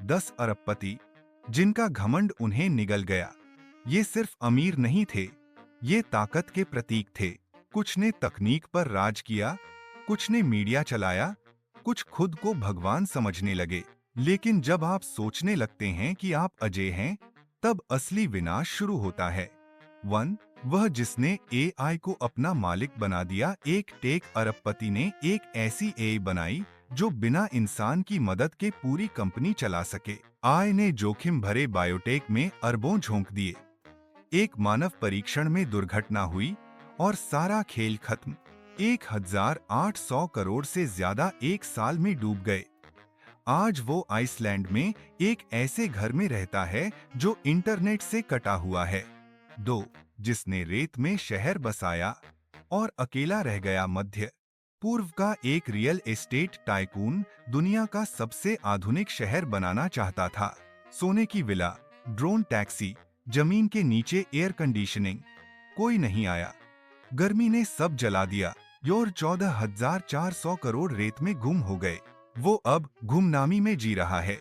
10 अरबपति, जिनका घमंड उन्हें निगल गया। ये सिर्फ अमीर नहीं थे, ये ताकत के प्रतीक थे। कुछ ने तकनीक पर राज किया, कुछ ने मीडिया चलाया, कुछ खुद को भगवान समझने लगे। लेकिन जब आप सोचने लगते हैं कि आप अजय हैं, तब असली विनाश शुरू होता है। वह जिसने एआई को अपना मालिक बना दिया। एक टेक अरबपति ने एक ऐसी एआई बनाई जो बिना इंसान की मदद के पूरी कंपनी चला सके। एआई ने जोखिम भरे बायोटेक में अरबों झोंक दिए। एक मानव परीक्षण में दुर्घटना हुई और सारा खेल खत्म। 1800 करोड़ से ज्यादा एक साल में डूब गए। आज वो आइसलैंड में एक ऐसे घर में रहता है जो इंटरनेट से कटा हुआ है। 2 जिसने रेत में शहर बसाया और अकेला रह गया। मध्य पूर्व का एक रियल एस्टेट टाइकून दुनिया का सबसे आधुनिक शहर बनाना चाहता था। सोने की विला, ड्रोन टैक्सी, जमीन के नीचे एयर कंडीशनिंग, कोई नहीं आया। गर्मी ने सब जला दिया और 14,400 करोड़ रेत में गुम हो गए। वो अब गुमनामी में जी रहा है।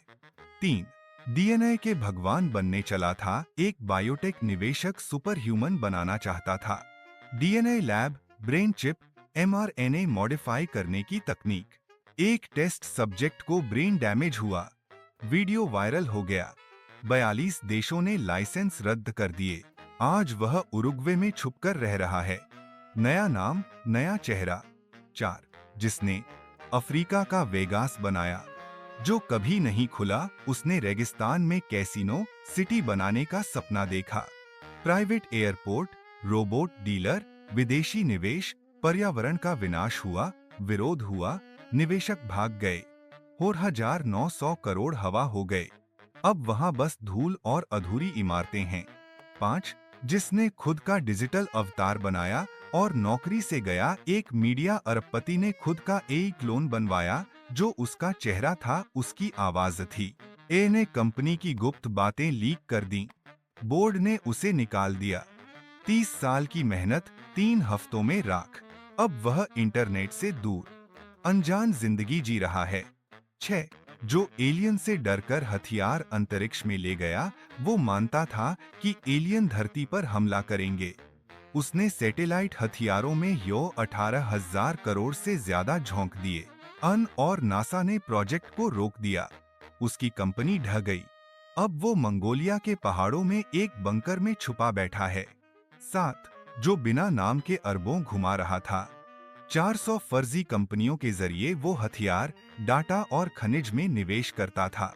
3 डीएनए के भगवान बनने चला था। एक बायोटेक निवेशक सुपर ह्यूमन बनाना चाहता था। DNA lab, brain chip, mRNA modify करने की तकनीक। एक टेस्ट सब्जेक्ट को ब्रेन डैमेज हुआ, वीडियो वायरल हो गया। 42 देशों ने लाइसेंस रद्द कर दिए। आज वह उरुग्वे में छुपकर रह रहा है। नया नाम, नया चेहरा। 4 जिसने अफ्रीका का वेगास बनाया, जो कभी नहीं खुला। उसने रेगिस्तान में कैसीनो सिटी बनाने का सपना देखा। प्राइवेट एयरपोर्ट, रोबोट डीलर, विदेशी निवेश, पर्यावरण का विनाश हुआ, विरोध हुआ, निवेशक भाग गए और 1900 करोड़ हवा हो गए। अब वहां बस धूल और अधूरी इमारतें हैं। 5 जिसने खुद का डिजिटल अवतार बनाया और नौकरी से गया। एक मीडिया अरबपति ने खुद का एआई क्लोन बनवाया, जो उसका चेहरा था, उसकी आवाज थी। ए ने कंपनी की गुप्त बातें लीक कर दी, बोर्ड ने उसे निकाल दिया। 30 साल की मेहनत 3 हफ्तों में राख। अब वह इंटरनेट से दूर, अनजान जिंदगी जी रहा है। 6 जो एलियन से डरकर हथियार अंतरिक्ष में ले गया। वो मानता था कि एलियन धरती पर हमला करेंगे। उसने सैटेलाइट हथियारों में 18,000 करोड़ से ज्यादा झोंक दिए। और नासा ने प्रोजेक्ट को रोक दिया। उसकी कंपनी ढह गई। अब वो मंगोलिया के पहाड़ों में एक बंकर में छुपा बैठा है। 7 जो बिना नाम के अरबों घुमा रहा था। 400 फर्जी कंपनियों के जरिए वो हथियार, डाटा और खनिज में निवेश करता था।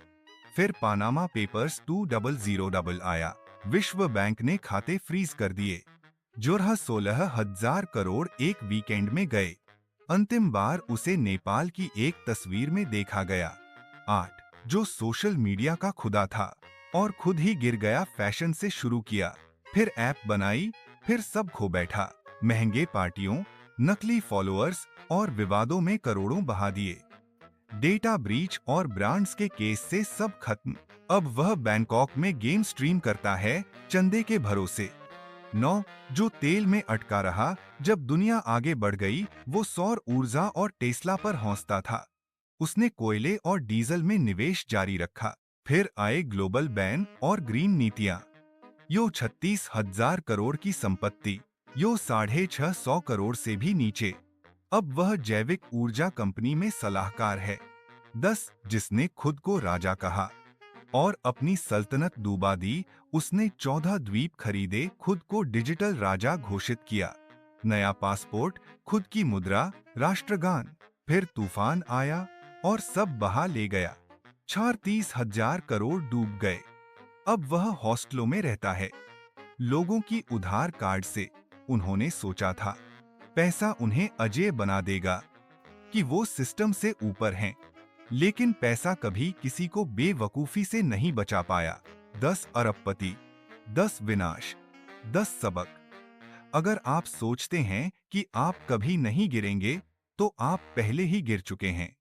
फिर पानामा पेपर्स 2000 आया। विश्व बैंक ने खाते फ्रीज कर दिए। जोरहा 16,000 करोड़ एक वीकेंड में गए। अंतिम बार उसे नेपाल की एक तस्वीर में देखा गया। 8 जो सोशल मीडिया का खुदा था और खुद ही गिर गया। फैशन से शुरू किया, फिर ऐप बनाई, फिर सब खो बैठा। महंगे पार्टियों, नकली फॉलोअर्स और विवादों में करोड़ों बहा दिए। डेटा ब्रीच और ब्रांड्स के केस से सब खत्म। अब वह बैंकॉक में गेम स्ट्रीम करता है, चंदे के भरोसे। 9 जो तेल में अटका रहा जब दुनिया आगे बढ़ गई। वो सौर ऊर्जा और टेस्ला पर हौसता था। उसने कोयले और डीजल में निवेश जारी रखा। फिर आए ग्लोबल बैन और ग्रीन नीतियां। 36,000 करोड़ की संपत्ति, 650 करोड़ से भी नीचे। अब वह जैविक ऊर्जा कंपनी में सलाहकार है। 10 जिसने खुद को राजा कहा और अपनी सल्तनत डूबा दी। उसने 14 द्वीप खरीदे, खुद को डिजिटल राजा घोषित किया। नया पासपोर्ट, खुद की मुद्रा, राष्ट्रगान। फिर तूफान आया और सब बहा ले गया। 36,000 करोड़ डूब गए। अब वह हॉस्टलों में रहता है, लोगों की उधार कार्ड से। उन्होंने सोचा था पैसा उन्हें अजेय बना देगा, कि वो सिस्टम से ऊपर हैं। लेकिन पैसा कभी किसी को बेवकूफी से नहीं बचा पाया। 10 अरबपति, 10 विनाश, 10 सबक। अगर आप सोचते हैं कि आप कभी नहीं गिरेंगे, तो आप पहले ही गिर चुके हैं।